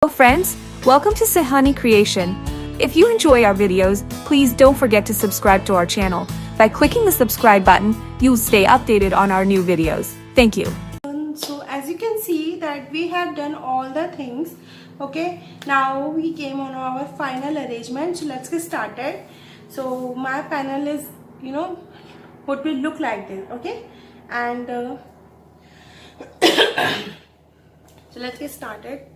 Hello friends, welcome to Sahani Creation. If you enjoy our videos, please don't forget to subscribe to our channel. By clicking the subscribe button, you'll stay updated on our new videos. Thank you. So as you can see that we have done all the things. Okay, now we came on our final arrangement. So let's get started. So my panel is, what will look like this. Okay, and so let's get started.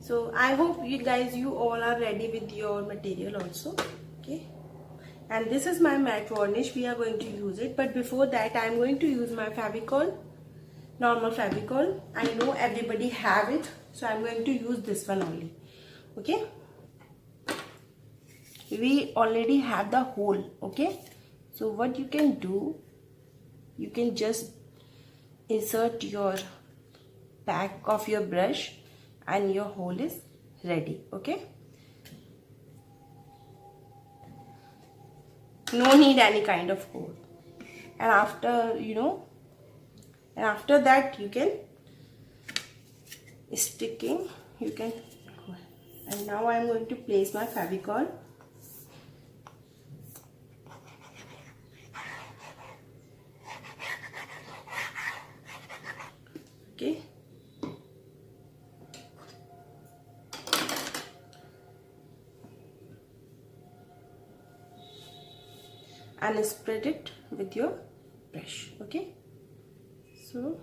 So I hope you all are ready with your material also. Okay, and this is my matte varnish. We are going to use it, but before that I am going to use my Fevicol, normal Fevicol. I know everybody have it, so I'm going to use this one only. Okay, we already have the hole. Okay, so what you can do, you can just insert your back of your brush and your hole is ready. Okay, no need any kind of hole. And after that you can sticking, you can. And now I am going to place my Fevicol. Okay, and spread it with your brush. Okay, so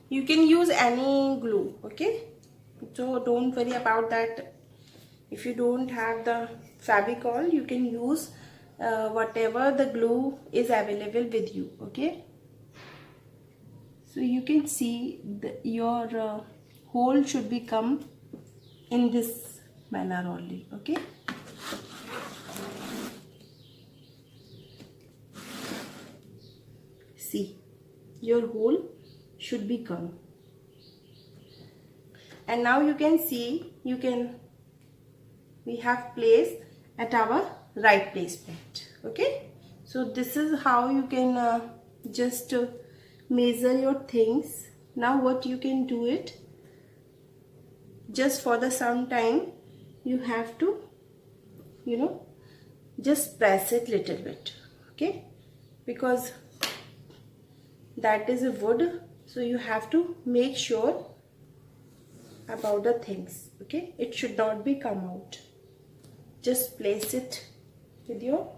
you can use any glue. Okay, so don't worry about that. If you don't have the Fevicol, you can use whatever the glue is available with you. Okay, so you can see your hole should become in this manner only. Okay, see, your hole should become. And now you can see, we have placed at our right placement. Okay, so this is how you can just measure your things. Now what you can do it, just for the some time you have to just press it little bit. Okay, because that is a wood, so you have to make sure about the things. Okay, it should not be come out. Just place it with your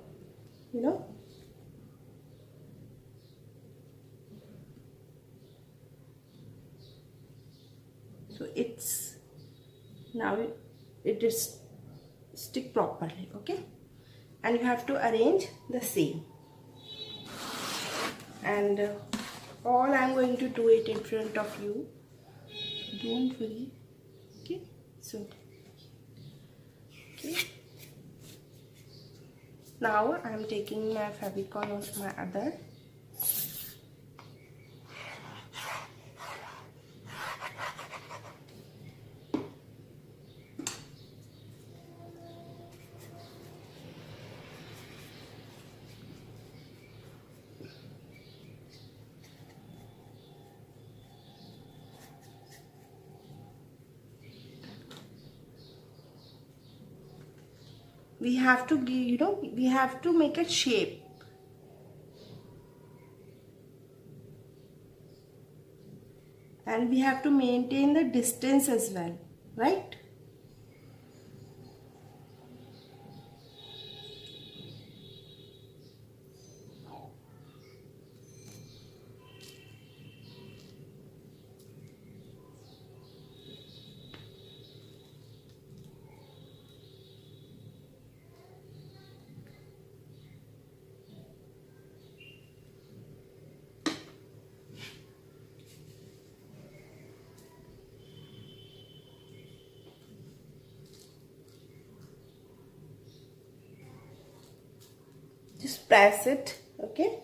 so it's now it is stick properly. Okay, and you have to arrange the same. And all I'm going to do it in front of you, don't worry. Okay, so okay, now I'm taking my Fevicol on my other. We have to give, we have to make a shape. And we have to maintain the distance as well, right? Just press it. Okay,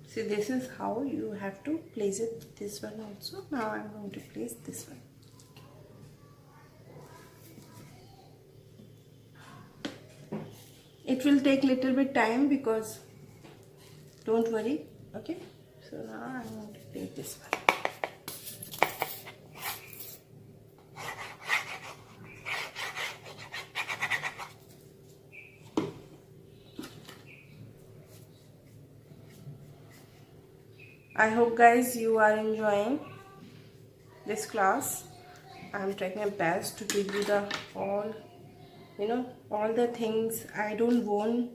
see, this is how you have to place it. This one also. Now I'm going to place this one. It will take little bit time because don't worry. Okay, so now I'm going to take this one. I hope guys you are enjoying this class. I'm trying my best to give you the all the things. I don't want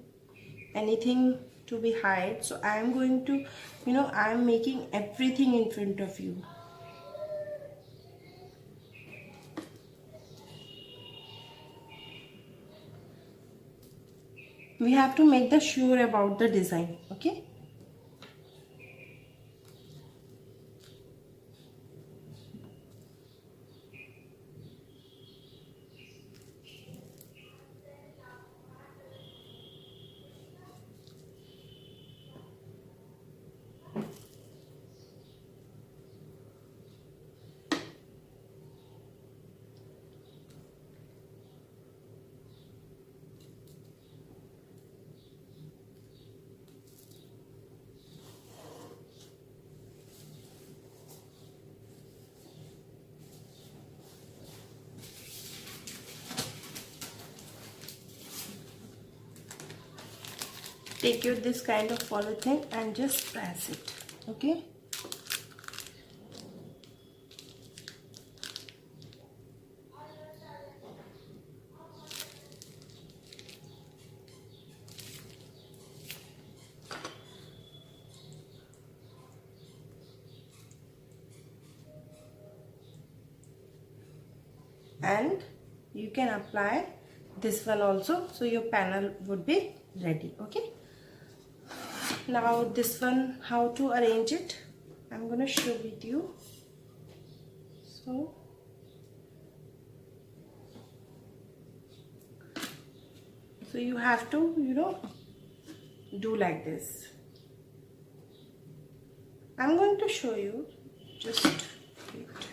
anything to be hide, so I'm going to I'm making everything in front of you. We have to make the sure about the design. Okay, take your this kind of polythene and just press it. Okay, and you can apply this one also, so your panel would be ready. Okay, now this one, how to arrange it, I'm gonna show with you. So you have to do like this. I'm going to show you, just wait.